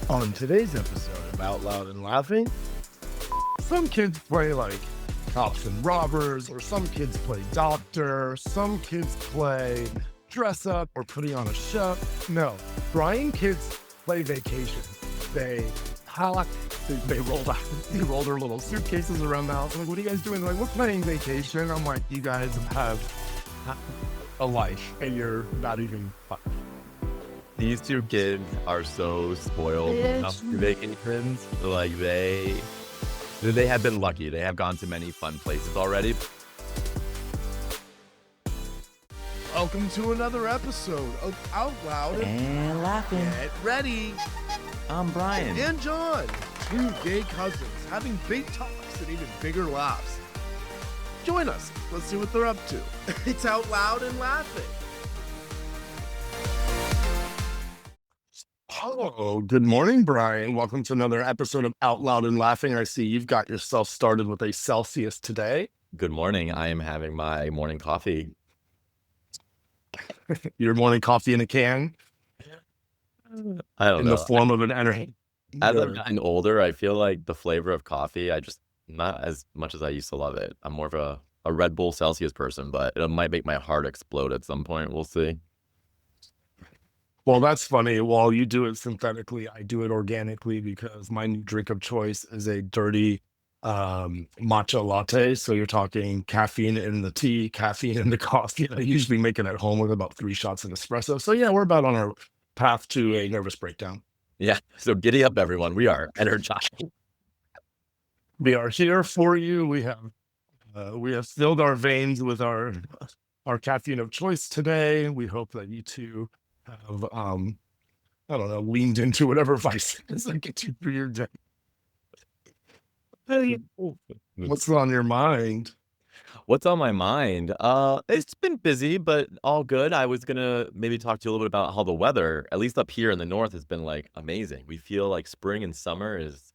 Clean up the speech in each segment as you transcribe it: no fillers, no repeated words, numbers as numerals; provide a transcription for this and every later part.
On today's episode of Out Loud and Laughing, some kids play like cops and robbers, or some kids play doctor, some kids play dress up or putting on a show. No, Bryan kids play vacation. They pack, they roll their little suitcases around the house. I'm like, what are you guys doing? They're like, we're playing vacation. I'm like, you guys have a life and you're not even fun. These two kids are so spoiled enough to vacations. Like they have been lucky. They have gone to many fun places already. Welcome to another episode of Out Loud and Laughing. Get ready. I'm Bryan. And Jon, two gay cousins having big talks and even bigger laughs. Join us. Let's see what they're up to. It's Out Loud and Laughing. Hello, good morning, Bryan. Welcome to another episode of Out Loud and Laughing. I see you've got yourself started with a Celsius today. Good morning. I am having my morning coffee. Your morning coffee in a can? I don't know. In the form of an energy. As I've gotten older, I feel like the flavor of coffee, I just not as much as I used to love it. I'm more of a Red Bull Celsius person, but it might make my heart explode at some point. We'll see. Well, that's funny. While you do it synthetically, I do it organically because my new drink of choice is a dirty matcha latte. So you're talking caffeine in the tea, caffeine in the coffee. I usually make it at home with about 3 shots of espresso. So yeah, we're about on our path to a nervous breakdown. Yeah. So giddy up, everyone. We are energized. We are here for you. We have filled our veins with our caffeine of choice today. We hope that you too have I don't know, leaned into whatever vices that get you through your day. What's on your mind? What's on my mind? It's been busy, but all good. I was gonna maybe talk to you a little bit about how the weather, at least up here in the north, has been like amazing. We feel like spring and summer is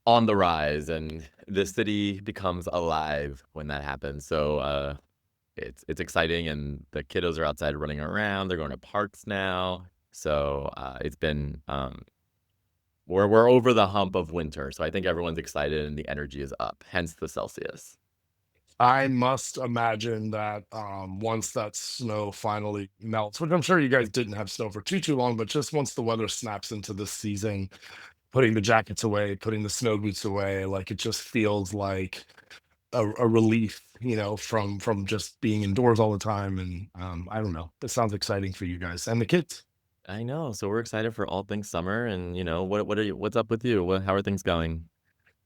on the rise, and the city becomes alive when that happens. So it's exciting, and the kiddos are outside running around. They're going to parks now. So it's been we're over the hump of winter. So I think everyone's excited and the energy is up. Hence the Celsius. I must imagine that once that snow finally melts, which I'm sure you guys didn't have snow for too long, but just once the weather snaps into this season, putting the jackets away, putting the snow boots away, like it just feels like a relief, from just being indoors all the time. And I don't know. It sounds exciting for you guys and the kids. I know. So we're excited for all things summer. And what's up with you? How are things going?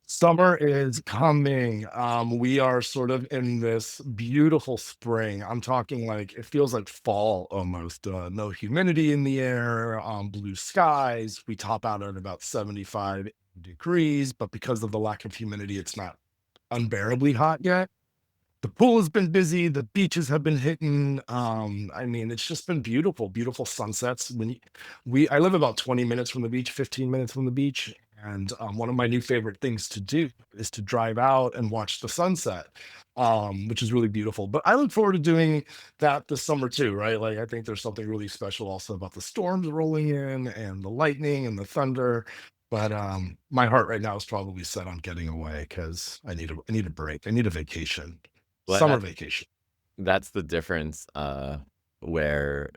Summer is coming. We are sort of in this beautiful spring. I'm talking like it feels like fall almost. No humidity in the air, blue skies. We top out at about 75 degrees, but because of the lack of humidity, it's not unbearably hot yet. The pool has been busy. The beaches have been hitting. It's just been beautiful, beautiful sunsets. I live about 20 minutes from the beach, 15 minutes from the beach, and one of my new favorite things to do is to drive out and watch the sunset, which is really beautiful. But I look forward to doing that this summer too, right? Like I think there's something really special also about the storms rolling in and the lightning and the thunder. But my heart right now is probably set on getting away because I need a break. I need a vacation. Well, Summer vacation. That's the difference, where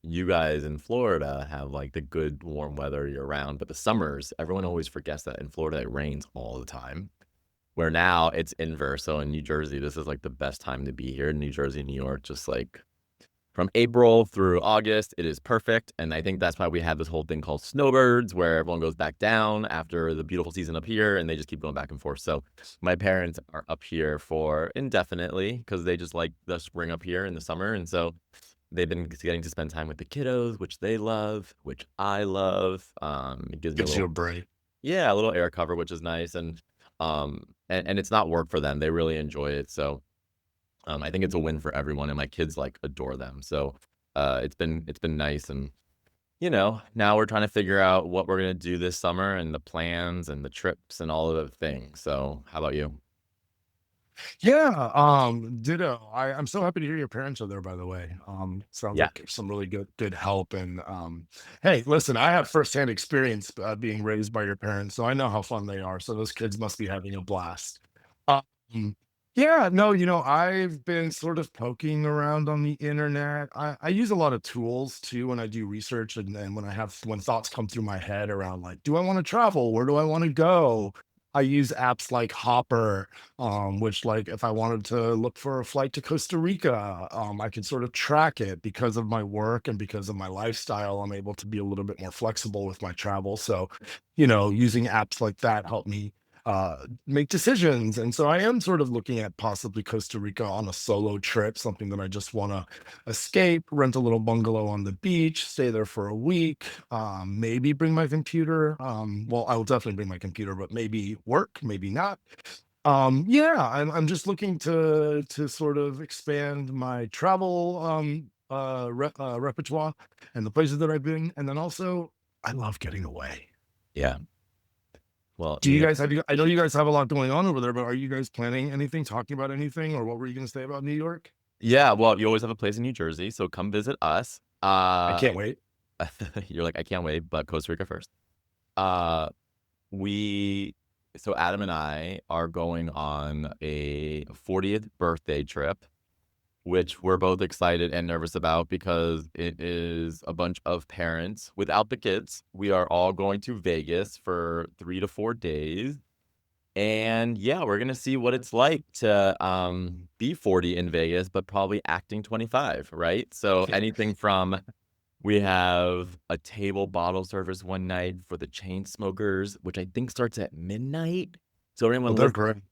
you guys in Florida have like the good warm weather year round, but the summers, everyone always forgets that in Florida it rains all the time. Where now it's inverse. So in New Jersey, this is like the best time to be here. New Jersey, New York, just like from April through August, it is perfect. And I think that's why we have this whole thing called snowbirds, where everyone goes back down after the beautiful season up here and they just keep going back and forth. So my parents are up here for indefinitely because they just like the spring up here in the summer. And so they've been getting to spend time with the kiddos, which they love, which I love. It gives you a break. Yeah, a little air cover, which is nice. And it's not work for them. They really enjoy it. So I think it's a win for everyone, and my kids like adore them. So it's been nice, and now we're trying to figure out what we're gonna do this summer and the plans and the trips and all of the things. So how about you? Yeah, ditto. I'm so happy to hear your parents are there, by the way. Sounds Yeah. like some really good help. And hey, listen, I have firsthand experience being raised by your parents, so I know how fun they are. So those kids must be having a blast. Um, yeah, no, I've been sort of poking around on the internet. I use a lot of tools too when I do research, and when thoughts come through my head around like, do I want to travel? Where do I want to go? I use apps like Hopper, which like if I wanted to look for a flight to Costa Rica, I could sort of track it because of my work and because of my lifestyle. I'm able to be a little bit more flexible with my travel. So, using apps like that help me make decisions. And so I am sort of looking at possibly Costa Rica on a solo trip, something that I just want to escape, rent a little bungalow on the beach, stay there for a week, maybe bring my computer. Well, I will definitely bring my computer, but maybe work, maybe not. Yeah, I'm just looking to sort of expand my travel repertoire and the places that I've been, and then also I love getting away. Yeah. Well, Do you guys have you? I know you guys have a lot going on over there, but are you guys planning anything, talking about anything, or what were you going to say about New York? yeah, well, you always have a place in New Jersey, so come visit us. I can't wait. You're like, "I can't wait," but Costa Rica first. Uh, we so Adam and I are going on a 40th birthday trip, which we're both excited and nervous about because it is a bunch of parents without the kids. We are all going to Vegas for 3 to 4 days. And yeah, we're gonna see what it's like to be 40 in Vegas, but probably acting 25, right? So anything from we have a table bottle service one night for the chain smokers, which I think starts at midnight. So Oh, anyone they're listening, great.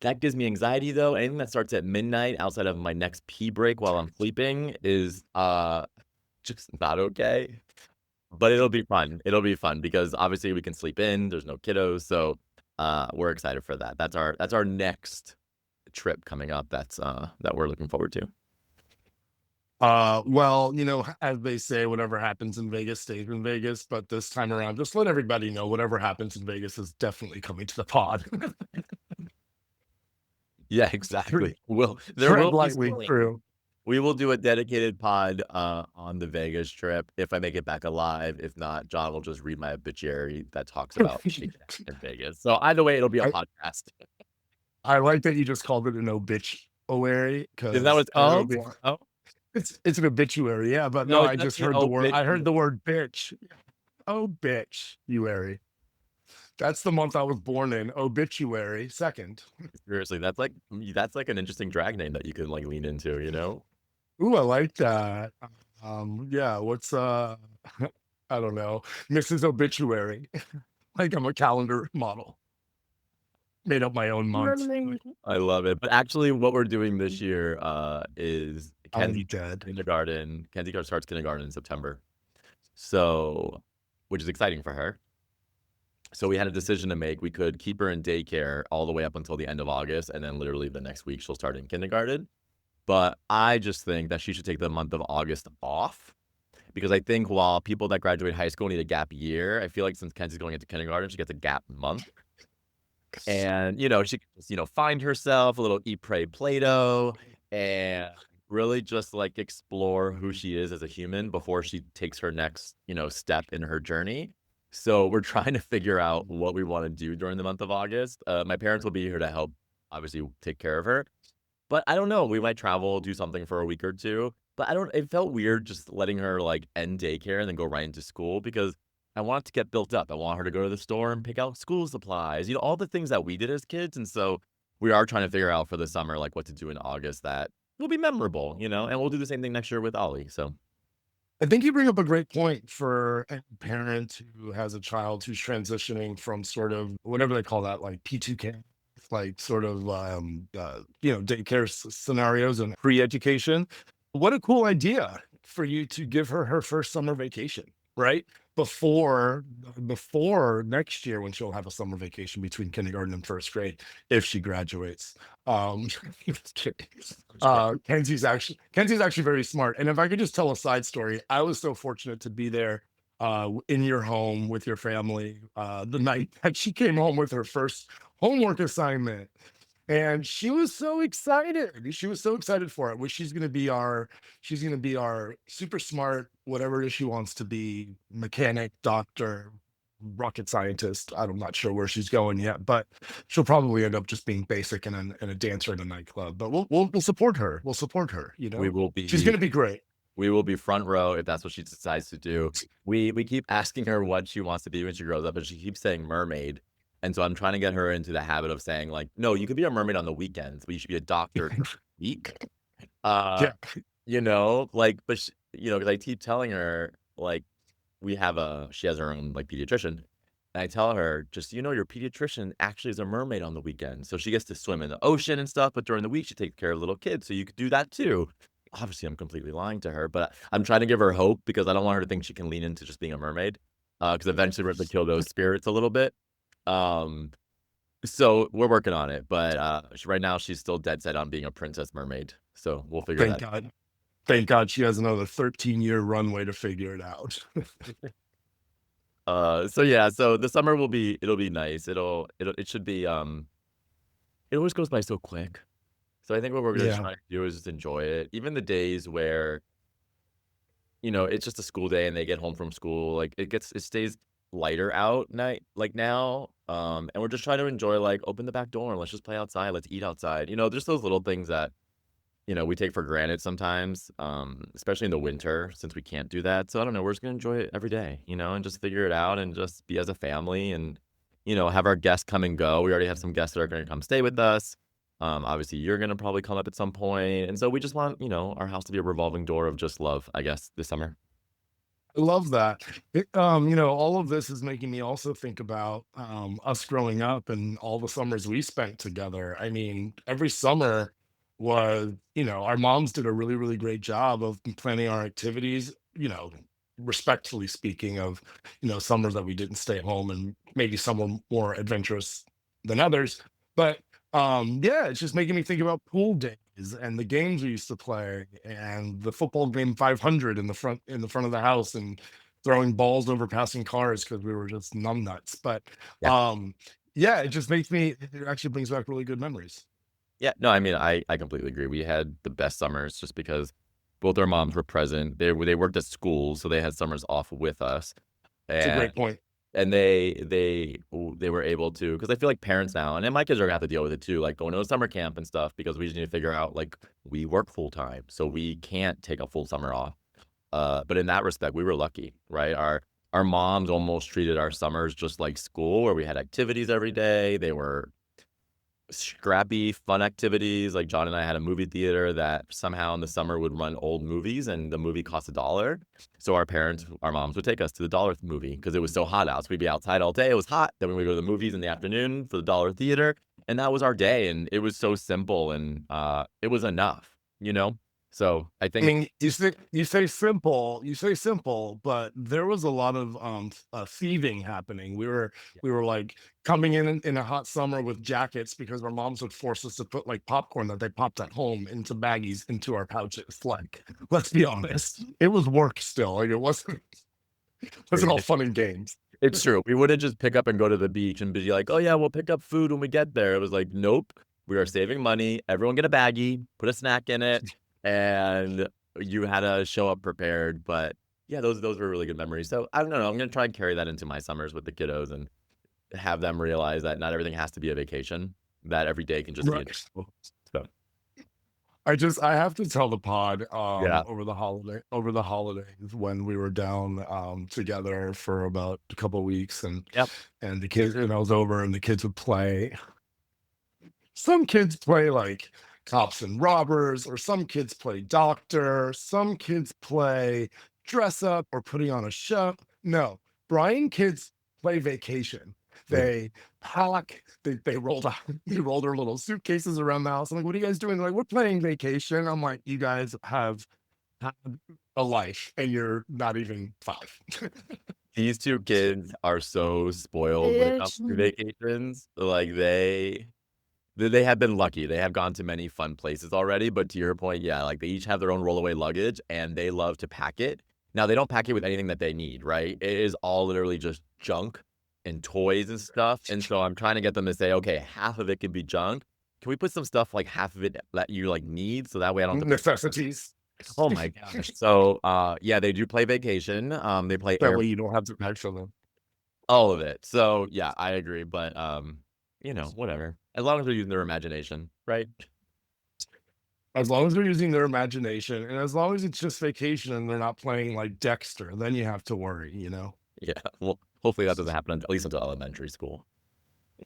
that gives me anxiety though. Anything that starts at midnight outside of my next pee break while I'm sleeping is just not okay. But it'll be fun. It'll be fun because obviously we can sleep in, there's no kiddos, so, we're excited for that. That's our next trip coming up that we're looking forward to. Well, as they say, whatever happens in Vegas stays in Vegas. But this time around, just let everybody know whatever happens in Vegas is definitely coming to the pod. Yeah, Tre- exactly. There Tread will be lightly spoilers. through. We will do a dedicated pod, on the Vegas trip if I make it back alive. If not, John will just read my obituary that talks about me in Vegas. So either way, it'll be a I, podcast. I like that you just called it an obituary Isn't that what because it's called? Oh, it's an obituary, yeah. But no, no, I it's just actually heard the word. I heard obituary. the word bitch. Oh, bitch, you airy. That's the month I was born in. Obituary, second. Seriously, that's like an interesting drag name that you could, like, lean into, you know? Ooh, I like that. Yeah, what's I don't know, Mrs. Obituary. Like I'm a calendar model. Made up my own month. Learning. I love it. But actually, what we're doing this year, is I'm Kenzie dead. kindergarten. Kenzie starts kindergarten in September. So, which is exciting for her. So we had a decision to make. We could keep her in daycare all the way up until the end of August, and then literally the next week she'll start in kindergarten. But I just think that she should take the month of August off because I think while people that graduate high school need a gap year, I feel like since Kenzie's going into kindergarten, she gets a gap month. And, she can just, find herself, a little eat, pray, Play-Doh, and really just, like, explore who she is as a human before she takes her next, step in her journey. So we're trying to figure out what we wanna do during the month of August. My parents will be here to help, obviously, take care of her. But I don't know, we might travel, do something for a week or 2, but it felt weird just letting her, like, end daycare and then go right into school because I want it to get built up. I want her to go to the store and pick out school supplies, all the things that we did as kids, and so we are trying to figure out for the summer, like, what to do in August that will be memorable, and we'll do the same thing next year with Ollie, so I think you bring up a great point for a parent who has a child who's transitioning from sort of whatever they call that, like P2K, like sort of daycare scenarios and pre-education. What a cool idea for you to give her her first summer vacation, right? Before next year when she'll have a summer vacation between kindergarten and first grade if she graduates. Just kidding. Kenzie's actually very smart. And if I could just tell a side story, I was so fortunate to be there in your home with your family the night that she came home with her first homework assignment. And she was so excited. She was so excited for it. Which she's gonna be our super smart, whatever it is she wants to be, mechanic, doctor, rocket scientist. I'm not sure where she's going yet, but she'll probably end up just being basic and a dancer in a nightclub. But we'll support her. We'll support her, you We know? will She's be gonna be great. we will be front row if that's what she decides to do. We keep asking her what she wants to be when she grows up, and she keeps saying mermaid. And so I'm trying to get her into the habit of saying like, no, you could be a mermaid on the weekends, but you should be a doctor during the week. Uh, Yeah. like, but because I keep telling her like she has her own like pediatrician. And I tell her, just so you know, your pediatrician actually is a mermaid on the weekend. So she gets to swim in the ocean and stuff, but during the week she takes care of little kids. So you could do that too. Obviously, I'm completely lying to her, but I'm trying to give her hope because I don't want her to think she can lean into just being a mermaid. Because eventually we're going to kill those spirits a little bit. Um, so we're working on it, but right now she's still dead set on being a princess mermaid. So we'll figure Thank that. God. Thank God she has another 13-year runway to figure it out. So yeah, so the summer it'll be nice. It should be it always goes by so quick. So I think what we're gonna Yeah. try to do is just enjoy it. Even the days where, it's just a school day and they get home from school, like it stays lighter out night like now. And we're just trying to enjoy like open the back door and let's just play outside, let's eat outside. Just those little things that, we take for granted sometimes, especially in the winter since we can't do that. So I don't know, we're just gonna enjoy it every day, and just figure it out and just be as a family and, have our guests come and go. We already have some guests that are gonna come stay with us. Obviously you're gonna probably come up at some point. And so we just want, our house to be a revolving door of just love, I guess, this summer. I love that. All of this is making me also think about us growing up and all the summers we spent together. I mean, every summer our moms did a really, really great job of planning our activities, respectfully speaking of, summers that we didn't stay home and maybe some were more adventurous than others. But yeah, it's just making me think about pool days and the games we used to play and the football game 500 in the front of the house and throwing balls over passing cars because we were just numbnuts. But Yeah. um yeah, it actually brings back really good memories. Yeah, no, I mean, I completely agree. We had the best summers just because both our moms were present. They worked at school, so they had summers off with us. It's a And great point. and they were able to, because I feel like parents now, and then my kids are gonna have to deal with it too, like going to a summer camp and stuff because we just need to figure out like we work full time, so we can't take a full summer off. But in that respect, we were lucky, right? Our moms almost treated our summers just like school, where we had activities every day. They were scrappy, fun activities. Like John and I had a movie theater that somehow in the summer would run old movies, and the movie cost $1. So our moms would take us to the dollar movie because it was so hot out. So we'd be outside all day. It was hot. Then we would go to the movies in the afternoon for the dollar theater, and that was our day. And it was so simple, and it was enough, you know. So I I think mean, you say simple, but there was a lot of thieving happening. We were like coming in a hot summer with jackets because our moms would force us to put like popcorn that they popped at home into baggies into our pouches. Like, let's be honest, it was work still. Like, it wasn't all fun and games. it's true. We wouldn't just pick up and go to the beach and be like, "Oh yeah, we'll pick up food when we get there." It was like, "Nope, we are saving money. Everyone get a baggie, put a snack in it, and you had to show up prepared." But yeah, those were really good memories. So I don't know. I'm gonna try and carry that into my summers with the kiddos and have them realize that not everything has to be a vacation. That every day can just be a Right. so I have to tell the pod yeah. over the holidays when we were down together for about a couple of weeks Yep. and the kids and I was over and the kids would play. Some kids play like cops and robbers, or some kids play doctor, some kids play dress up or putting on a show. No, Brian kids play vacation. They they rolled out, they rolled their little suitcases around the house. I'm like, what are you guys doing? They're like, we're playing vacation. I'm like, you guys have had a life and you're not even five. These two kids are so spoiled when it comes to vacations. Like they have been lucky. They have gone to many fun places already, but to your point, yeah, like they each have their own rollaway luggage and they love to pack it. Now they don't pack it with anything that they need, right? It is all literally just junk and toys and stuff. And so I'm trying to get them to say, okay, half of it can be junk, Can we put some stuff like half of it that you like need so that way I don't have to. Necessities. Oh my gosh. So yeah, they do play Vacation. They play That Air, way you don't have to pay for them. all of it. So yeah, I agree. But whatever. As long as they're using their imagination, right? As long as they're using their imagination, and as long as it's just Vacation and they're not playing like Dexter, then you have to worry, you know? Yeah. Well, hopefully that doesn't happen at least until elementary school.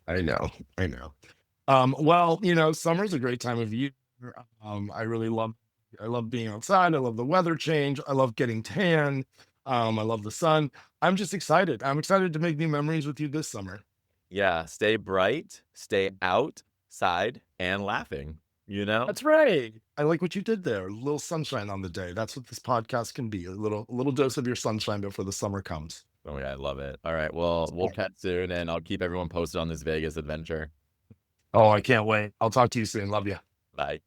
I know, I know. Well, summer's a great time of year. I love being outside. I love the weather change. I love getting tan. I love the sun. I'm just excited. I'm excited to make new memories with you this summer. Yeah. Stay bright, stay outside, and laughing. That's right. I like what you did there. A little sunshine on the day. That's what this podcast can be. A little dose of your sunshine before the summer comes. Oh yeah, I love it. All right. Well, we'll chat soon, and I'll keep everyone posted on this Vegas adventure. Oh, I can't wait. I'll talk to you soon. Love you. Bye.